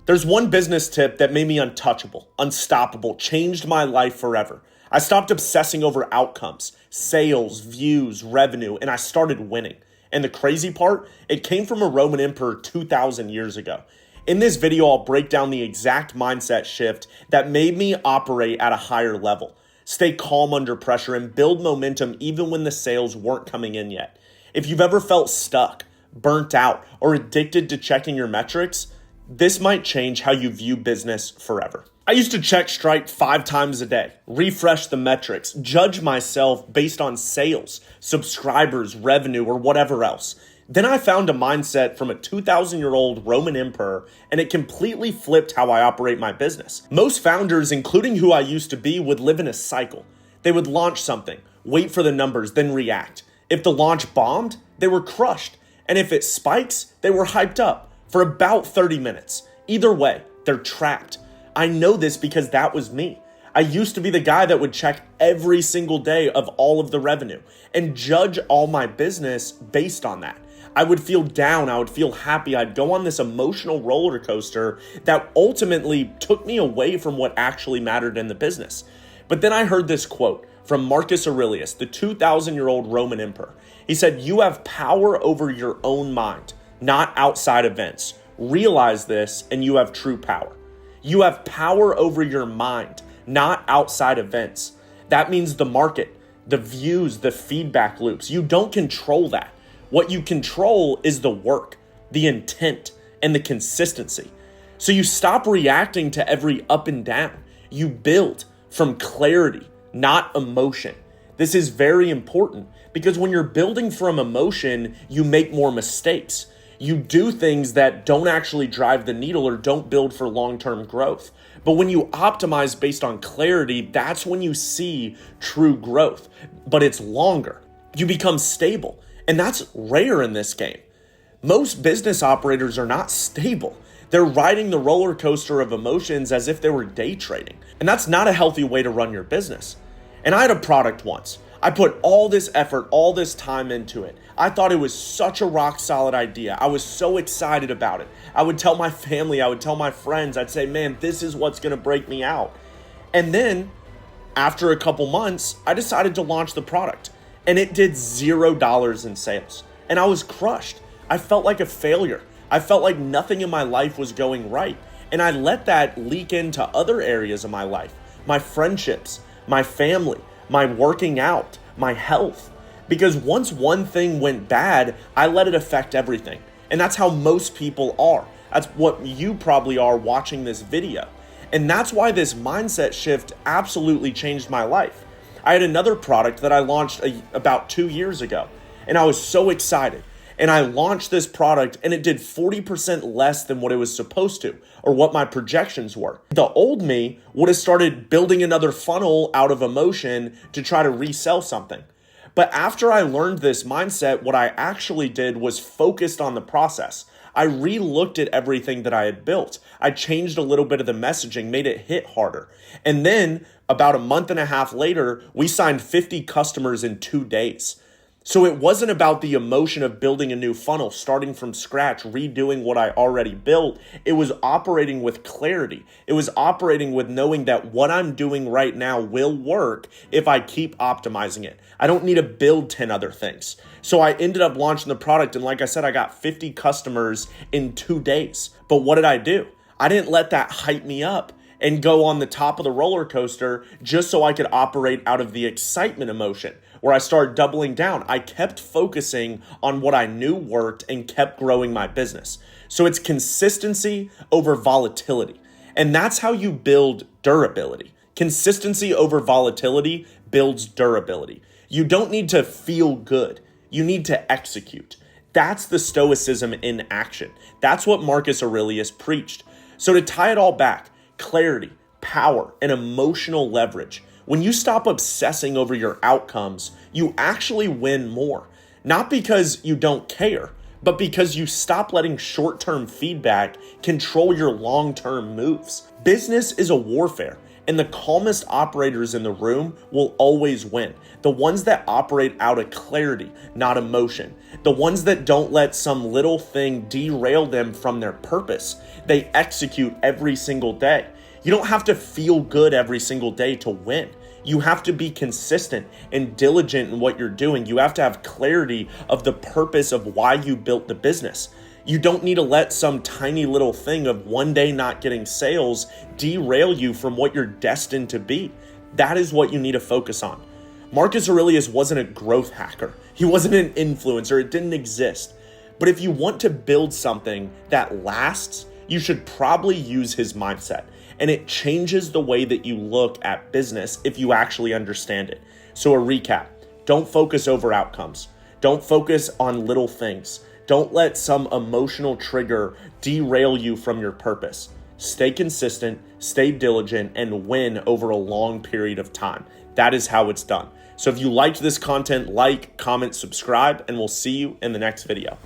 There's one business tip that made me untouchable, unstoppable, changed my life forever. I stopped obsessing over outcomes, sales, views, revenue, and I started winning. And the crazy part, it came from a Roman emperor 2,000 years ago. In this video, I'll break down the exact mindset shift that made me operate at a higher level, stay calm under pressure, and build momentum even when the sales weren't coming in yet. If you've ever felt stuck, burnt out, or addicted to checking your metrics, this might change how you view business forever. I used to check Stripe 5 times a day, refresh the metrics, judge myself based on sales, subscribers, revenue, or whatever else. Then I found a mindset from a 2,000-year-old Roman emperor, and it completely flipped how I operate my business. Most founders, including who I used to be, would live in a cycle. They would launch something, wait for the numbers, then react. If the launch bombed, they were crushed. And if it spikes, they were hyped up for about 30 minutes. Either way, they're trapped. I know this because that was me. I used to be the guy that would check every single day of all of the revenue and judge all my business based on that. I would feel down, I would feel happy, I'd go on this emotional roller coaster that ultimately took me away from what actually mattered in the business. But then I heard this quote from Marcus Aurelius, the 2,000-year-old Roman emperor. He said, "You have power over your own mind, not outside events. Realize this and you have true power." You have power over your mind, not outside events. That means the market, the views, the feedback loops. You don't control that. What you control is the work, the intent, and the consistency. So you stop reacting to every up and down. You build from clarity, not emotion. This is very important because when you're building from emotion, you make more mistakes. You do things that don't actually drive the needle or don't build for long-term growth. But when you optimize based on clarity, that's when you see true growth. But it's longer. You become stable. And that's rare in this game. Most business operators are not stable. They're riding the roller coaster of emotions as if they were day trading. And that's not a healthy way to run your business. And I had a product once. I put all this effort, all this time into it. I thought it was such a rock solid idea. I was so excited about it. I would tell my family, I would tell my friends, I'd say, man, this is what's gonna break me out. And then after a couple months, I decided to launch the product and it did $0 in sales. And I was crushed. I felt like a failure. I felt like nothing in my life was going right. And I let that leak into other areas of my life, my friendships, my family, my working out, my health. Because once one thing went bad, I let it affect everything. And that's how most people are. That's what you probably are watching this video. And that's why this mindset shift absolutely changed my life. I had another product that I launched about 2 years ago, and I was so excited. And I launched this product and it did 40% less than what it was supposed to, or what my projections were. The old me would have started building another funnel out of emotion to try to resell something. But after I learned this mindset, what I actually did was focused on the process. I re-looked at everything that I had built. I changed a little bit of the messaging, made it hit harder. And then about a month and a half later, we signed 50 customers in 2 days. So it wasn't about the emotion of building a new funnel, starting from scratch, redoing what I already built. It was operating with clarity. It was operating with knowing that what I'm doing right now will work if I keep optimizing it. I don't need to build 10 other things. So I ended up launching the product. And like I said, I got 50 customers in 2 days. But what did I do? I didn't let that hype me up and go on the top of the roller coaster just so I could operate out of the excitement emotion, where I started doubling down. I kept focusing on what I knew worked and kept growing my business. So it's consistency over volatility. And that's how you build durability. Consistency over volatility builds durability. You don't need to feel good. You need to execute. That's the stoicism in action. That's what Marcus Aurelius preached. So to tie it all back, clarity, power, and emotional leverage. When you stop obsessing over your outcomes, you actually win more. Not because you don't care, but because you stop letting short-term feedback control your long-term moves. Business is a warfare, And the calmest operators in the room will always win. The ones that operate out of clarity, not emotion. The ones that don't let some little thing derail them from their purpose. They execute every single day. You don't have to feel good every single day to win. You have to be consistent and diligent in what you're doing. You have to have clarity of the purpose of why you built the business. You don't need to let some tiny little thing of one day not getting sales derail you from what you're destined to be. That is what you need to focus on. Marcus Aurelius wasn't a growth hacker. He wasn't an influencer. It didn't exist. But if you want to build something that lasts, you should probably use his mindset. And it changes the way that you look at business if you actually understand it. So a recap, don't focus over outcomes. Don't focus on little things. Don't let some emotional trigger derail you from your purpose. Stay consistent, stay diligent, and win over a long period of time. That is how it's done. So if you liked this content, like, comment, subscribe, and we'll see you in the next video.